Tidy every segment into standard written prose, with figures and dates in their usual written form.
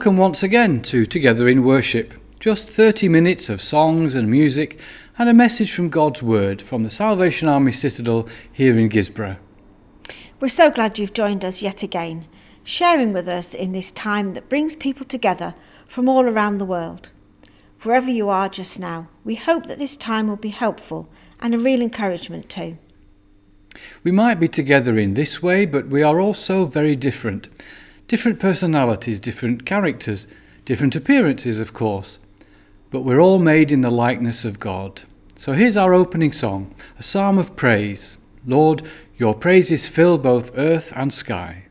Welcome once again to Together in Worship. Just 30 minutes of songs and music and a message from God's Word from the Salvation Army Citadel here in Gisborough. We're so glad you've joined us yet again, sharing with us in this time that brings people together from all around the world. Wherever you are just now, we hope that this time will be helpful and a real encouragement too. We might be together in this way, but we are also very different. Different personalities, different characters, different appearances, of course. But we're all made in the likeness of God. So here's our opening song, a psalm of praise. Lord, your praises fill both earth and sky.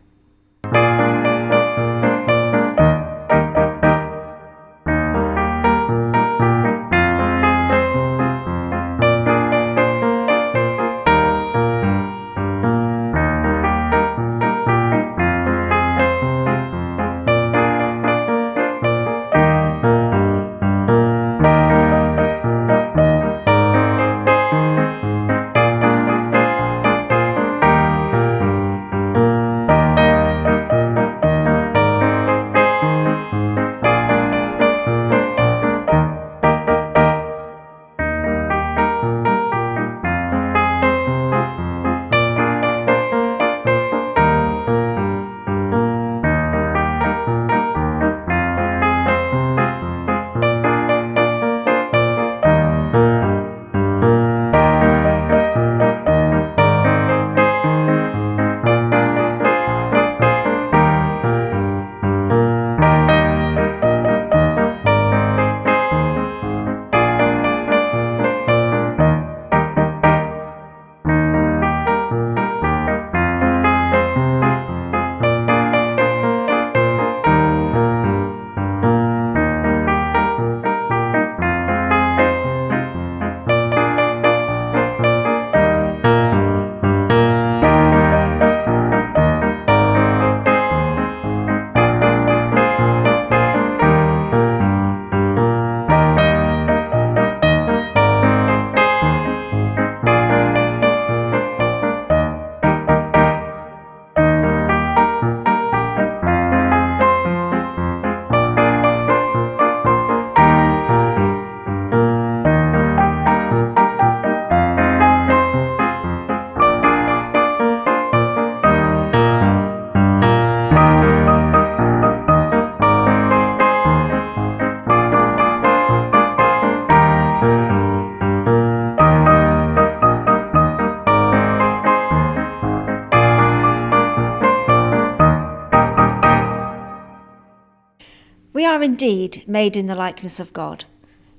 We are indeed made in the likeness of God.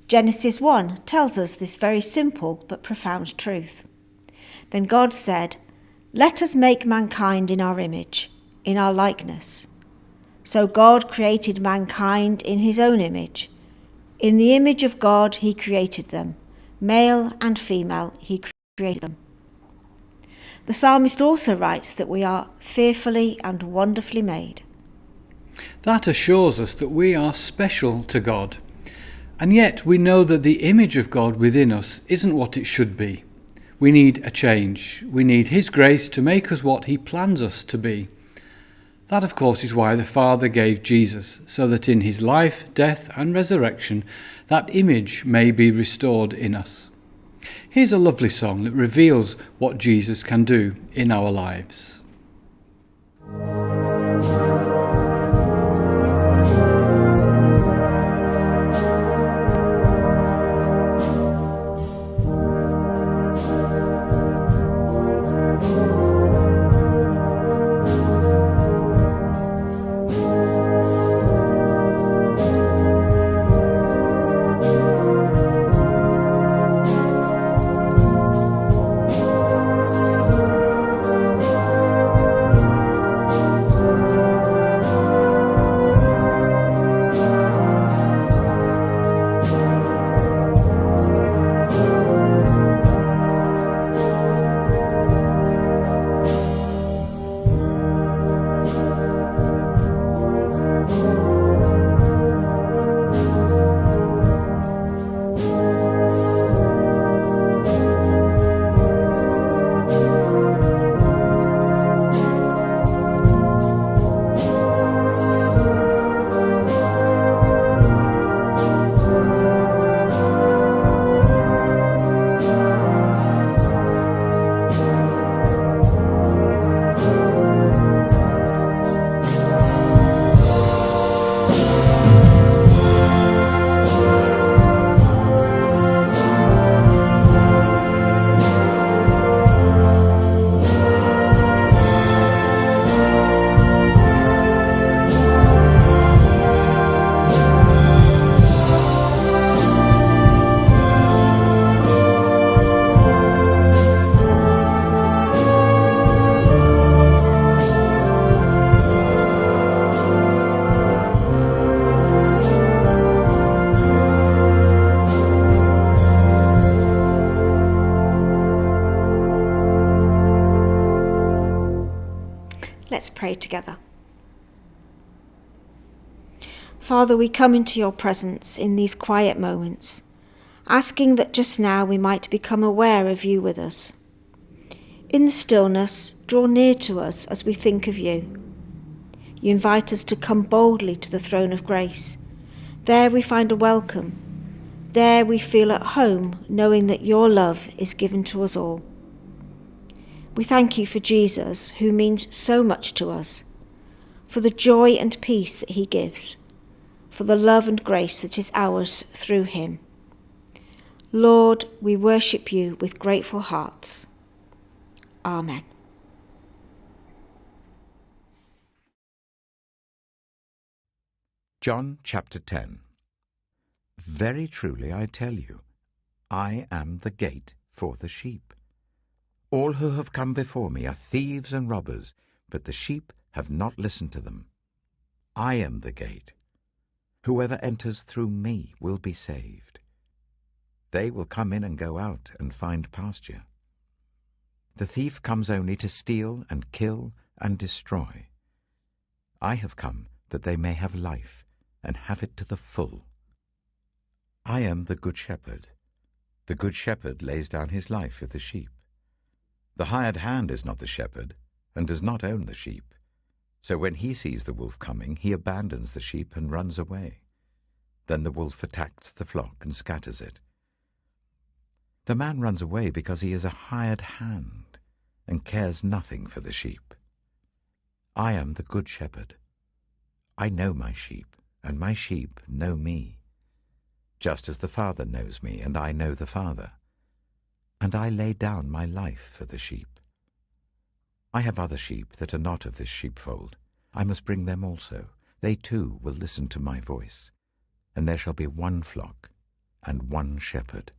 Genesis 1 tells us this very simple but profound truth. Then God said, "Let us make mankind in our image, in our likeness." So God created mankind in his own image. In the image of God he created them. Male and female he created them. The psalmist also writes that we are fearfully and wonderfully made. That assures us that we are special to God. And yet we know that the image of God within us isn't what it should be. We need a change. We need His grace to make us what He plans us to be. That, of course, is why the Father gave Jesus, so that in His life, death and resurrection, that image may be restored in us. Here's a lovely song that reveals what Jesus can do in our lives. pray together. Father, we come into your presence in these quiet moments, asking that just now we might become aware of you with us. In the stillness, draw near to us as we think of you. You invite us to come boldly to the throne of grace. There we find a welcome. There we feel at home, knowing that your love is given to us all. We thank you for Jesus, who means so much to us, for the joy and peace that he gives, for the love and grace that is ours through him. Lord, we worship you with grateful hearts. Amen. John chapter 10. Very truly I tell you, I am the gate for the sheep. All who have come before me are thieves and robbers, but the sheep have not listened to them. I am the gate. Whoever enters through me will be saved. They will come in and go out and find pasture. The thief comes only to steal and kill and destroy. I have come that they may have life and have it to the full. I am the good shepherd. The good shepherd lays down his life for the sheep. The hired hand is not the shepherd, and does not own the sheep. So when he sees the wolf coming, he abandons the sheep and runs away. Then the wolf attacks the flock and scatters it. The man runs away because he is a hired hand, and cares nothing for the sheep. I am the good shepherd. I know my sheep, and my sheep know me, just as the Father knows me, and I know the Father. And I lay down my life for the sheep. I have other sheep that are not of this sheepfold. I must bring them also. They too will listen to my voice, and there shall be one flock and one shepherd.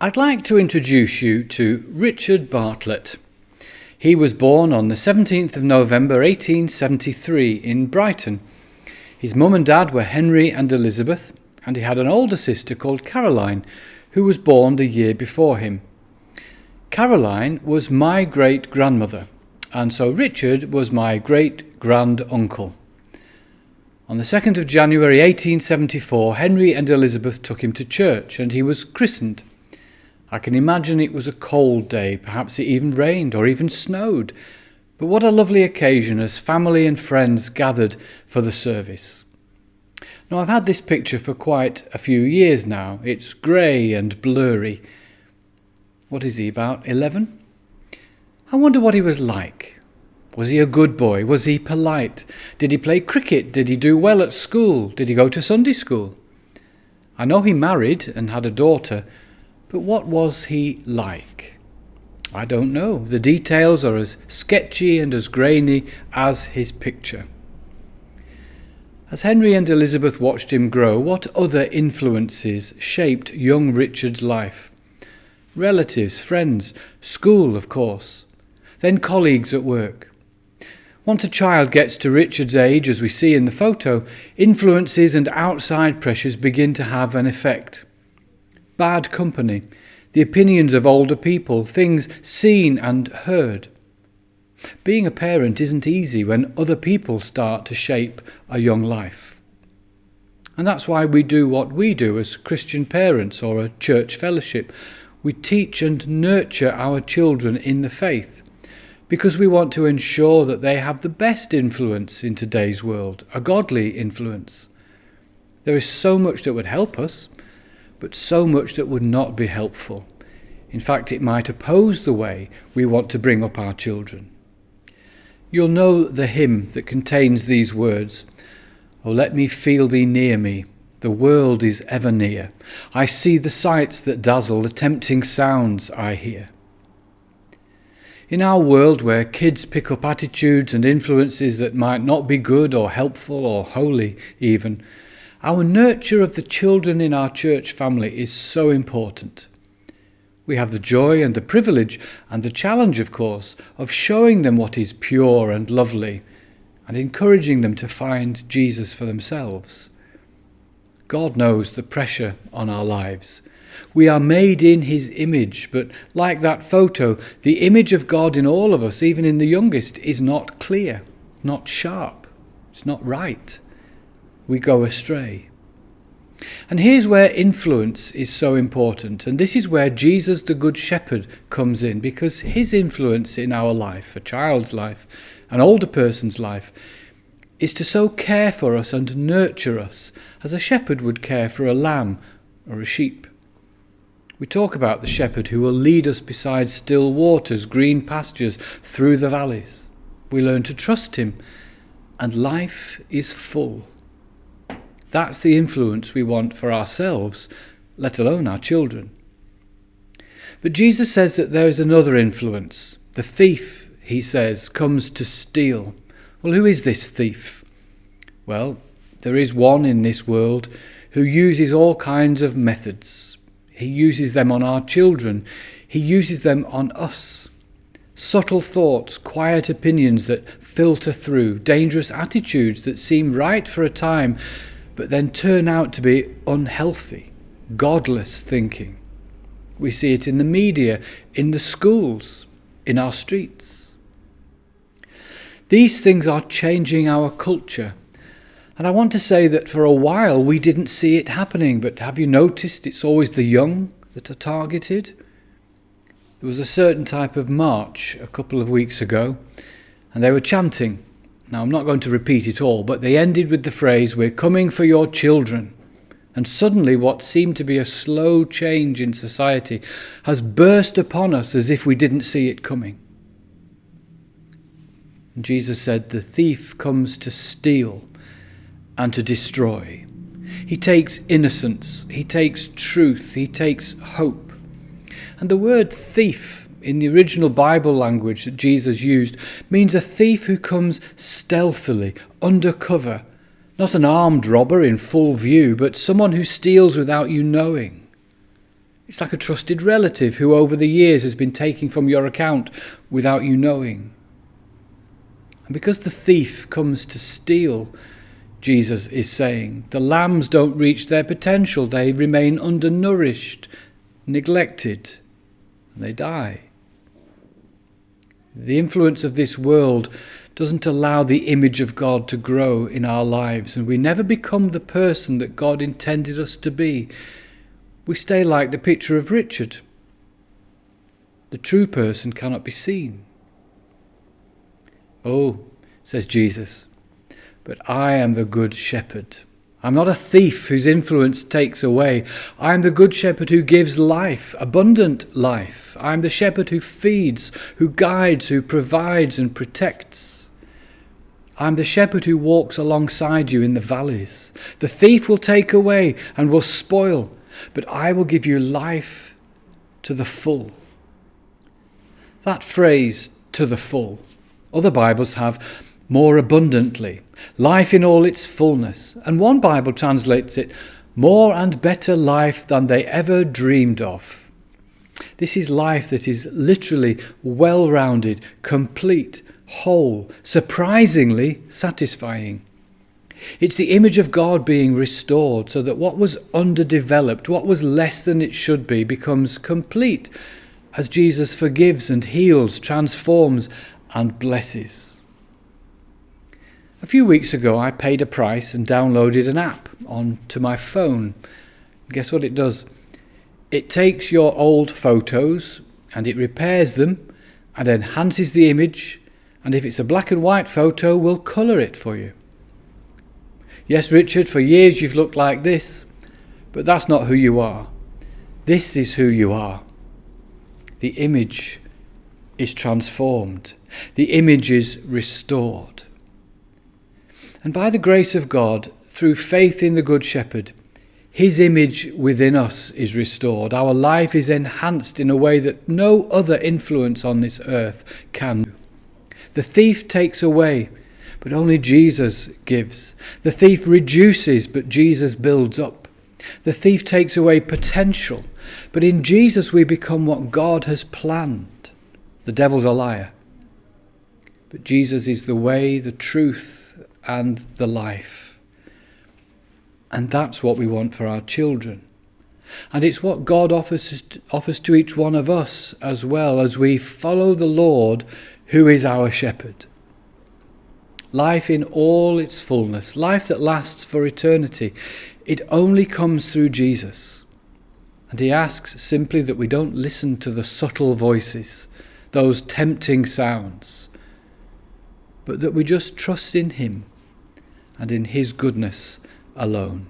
I'd like to introduce you to Richard Bartlett. He was born on the 17th of November 1873 in Brighton. His mum and dad were Henry and Elizabeth, and he had an older sister called Caroline, who was born the year before him. Caroline was my great-grandmother, and so Richard was my great-grand-uncle. On the 2nd of January 1874, Henry and Elizabeth took him to church, and he was christened. I can imagine it was a cold day, perhaps it even rained or even snowed, but what a lovely occasion as family and friends gathered for the service. Now, I've had this picture for quite a few years now. It's grey and blurry. What is he, about 11? I wonder what he was like. Was he a good boy? Was he polite? Did he play cricket? Did he do well at school? Did he go to Sunday school? I know he married and had a daughter, but what was he like? I don't know. The details are as sketchy and as grainy as his picture. As Henry and Elizabeth watched him grow, what other influences shaped young Richard's life? Relatives, friends, school, of course, then colleagues at work. Once a child gets to Richard's age, as we see in the photo, influences and outside pressures begin to have an effect. Bad company, the opinions of older people, things seen and heard. Being a parent isn't easy when other people start to shape a young life. And that's why we do what we do as Christian parents or a church fellowship. We teach and nurture our children in the faith, because we want to ensure that they have the best influence in today's world, a godly influence. There is so much that would help us, but so much that would not be helpful. In fact, it might oppose the way we want to bring up our children. You'll know the hymn that contains these words, "Oh, let me feel thee near me, the world is ever near. I see the sights that dazzle, the tempting sounds I hear." In our world where kids pick up attitudes and influences that might not be good or helpful or holy even, our nurture of the children in our church family is so important. We have the joy and the privilege and the challenge, of course, of showing them what is pure and lovely and encouraging them to find Jesus for themselves. God knows the pressure on our lives. We are made in his image, but like that photo, the image of God in all of us, even in the youngest, is not clear, not sharp, it's not right. We go astray. And here's where influence is so important, and this is where Jesus the Good Shepherd comes in, because his influence in our life, a child's life, an older person's life, is to so care for us and nurture us as a shepherd would care for a lamb or a sheep. We talk about the shepherd who will lead us beside still waters, green pastures, through the valleys. We learn to trust him, and life is full. That's the influence we want for ourselves, let alone our children. But Jesus says that there is another influence. The thief, he says, comes to steal. Well, who is this thief? Well, there is one in this world who uses all kinds of methods. He uses them on our children. He uses them on us. Subtle thoughts, quiet opinions that filter through, dangerous attitudes that seem right for a time, but then turn out to be unhealthy, godless thinking. We see it in the media, in the schools, in our streets. These things are changing our culture. And I want to say that for a while we didn't see it happening, but have you noticed it's always the young that are targeted? There was a certain type of march a couple of weeks ago, and they were chanting. Now, I'm not going to repeat it all, but they ended with the phrase, "We're coming for your children." And suddenly what seemed to be a slow change in society has burst upon us as if we didn't see it coming. And Jesus said, the thief comes to steal and to destroy. He takes innocence, he takes truth, he takes hope. And the word thief in the original Bible language that Jesus used means a thief who comes stealthily, undercover, not an armed robber in full view, but someone who steals without you knowing. It's like a trusted relative who over the years has been taking from your account without you knowing. And because the thief comes to steal, Jesus is saying, the lambs don't reach their potential. They remain undernourished, neglected, and they die. The influence of this world doesn't allow the image of God to grow in our lives, and we never become the person that God intended us to be. We stay like the picture of Richard. The true person cannot be seen. Oh, says Jesus, but I am the good shepherd. I'm not a thief whose influence takes away. I am the good shepherd who gives life, abundant life. I am the shepherd who feeds, who guides, who provides and protects. I am the shepherd who walks alongside you in the valleys. The thief will take away and will spoil, but I will give you life to the full. That phrase, to the full, other Bibles have more abundantly, life in all its fullness. And one Bible translates it, more and better life than they ever dreamed of. This is life that is literally well-rounded, complete, whole, surprisingly satisfying. It's the image of God being restored so that what was underdeveloped, what was less than it should be, becomes complete as Jesus forgives and heals, transforms and blesses. A few weeks ago, I paid a price and downloaded an app onto my phone. Guess what it does? It takes your old photos and it repairs them and enhances the image, and if it's a black and white photo, will colour it for you. Yes, Richard, for years you've looked like this, but that's not who you are. This is who you are. The image is transformed. The image is restored. And by the grace of God, through faith in the Good Shepherd, his image within us is restored. Our life is enhanced in a way that no other influence on this earth can. The thief takes away, but only Jesus gives. The thief reduces, but Jesus builds up. The thief takes away potential, but in Jesus we become what God has planned. The devil's a liar. But Jesus is the way, the truth, and the life. And that's what we want for our children. And it's what God offers to each one of us as well as we follow the Lord who is our shepherd. Life in all its fullness, life that lasts for eternity, it only comes through Jesus. And he asks simply that we don't listen to the subtle voices, those tempting sounds, but that we just trust in him and in his goodness alone.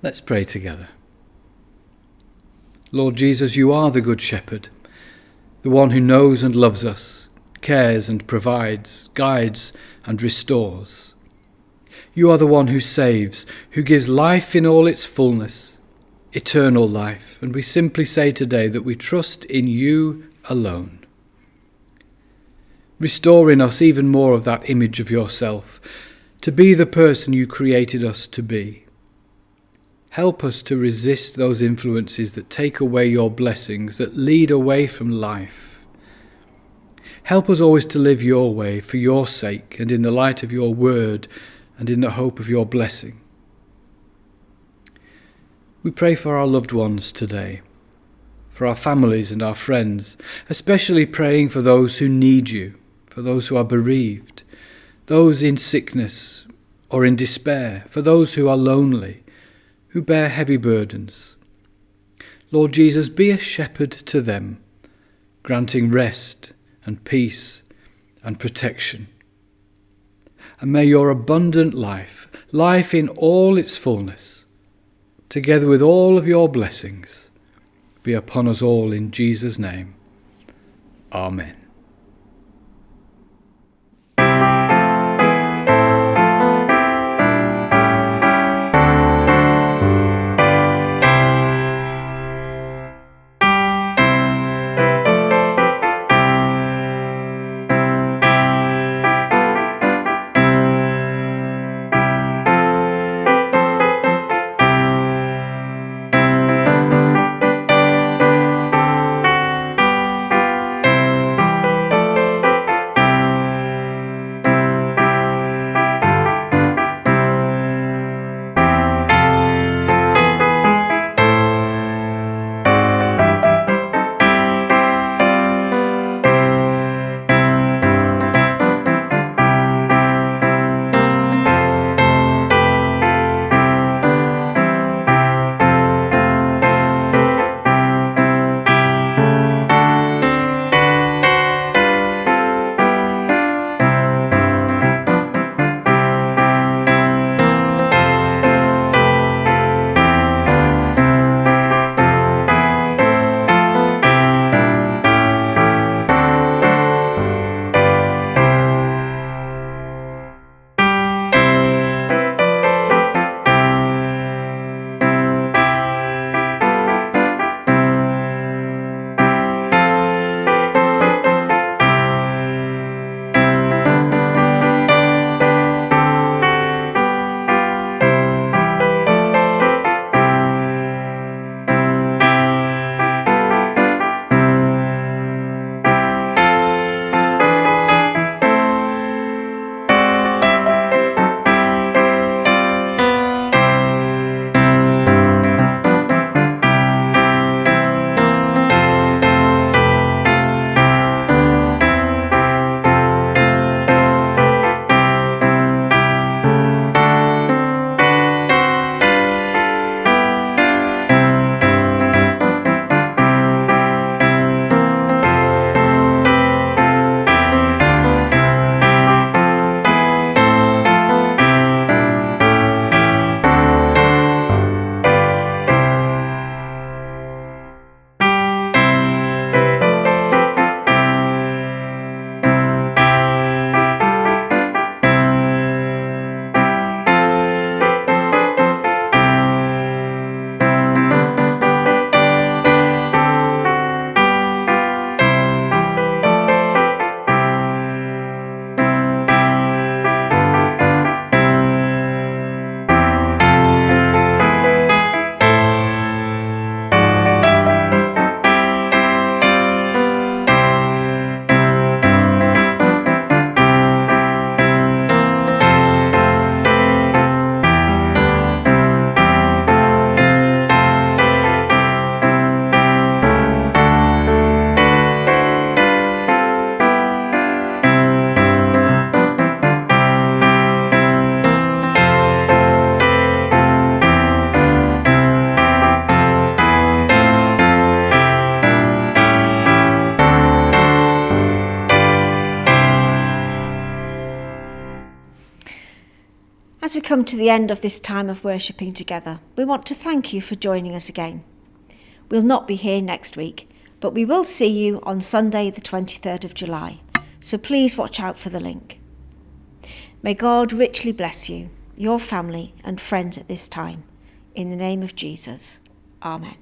Let's pray together. Lord Jesus, you are the Good Shepherd, the one who knows and loves us, cares and provides, guides and restores. You are the one who saves, who gives life in all its fullness, eternal life, and we simply say today that we trust in you alone. Restore in us even more of that image of yourself, to be the person you created us to be. Help us to resist those influences that take away your blessings, that lead away from life. Help us always to live your way for your sake and in the light of your word and in the hope of your blessing. We pray for our loved ones today, for our families and our friends, especially praying for those who need you, for those who are bereaved, those in sickness or in despair, for those who are lonely, who bear heavy burdens. Lord Jesus, be a shepherd to them, granting rest and peace and protection. And may your abundant life, life in all its fullness, together with all of your blessings, be upon us all in Jesus' name. Amen. As we come to the end of this time of worshipping together, we want to thank you for joining us again. We'll not be here next week, but we will see you on Sunday the 23rd of July, so please watch out for the link. May God richly bless you, your family and friends at this time. In the name of Jesus. Amen.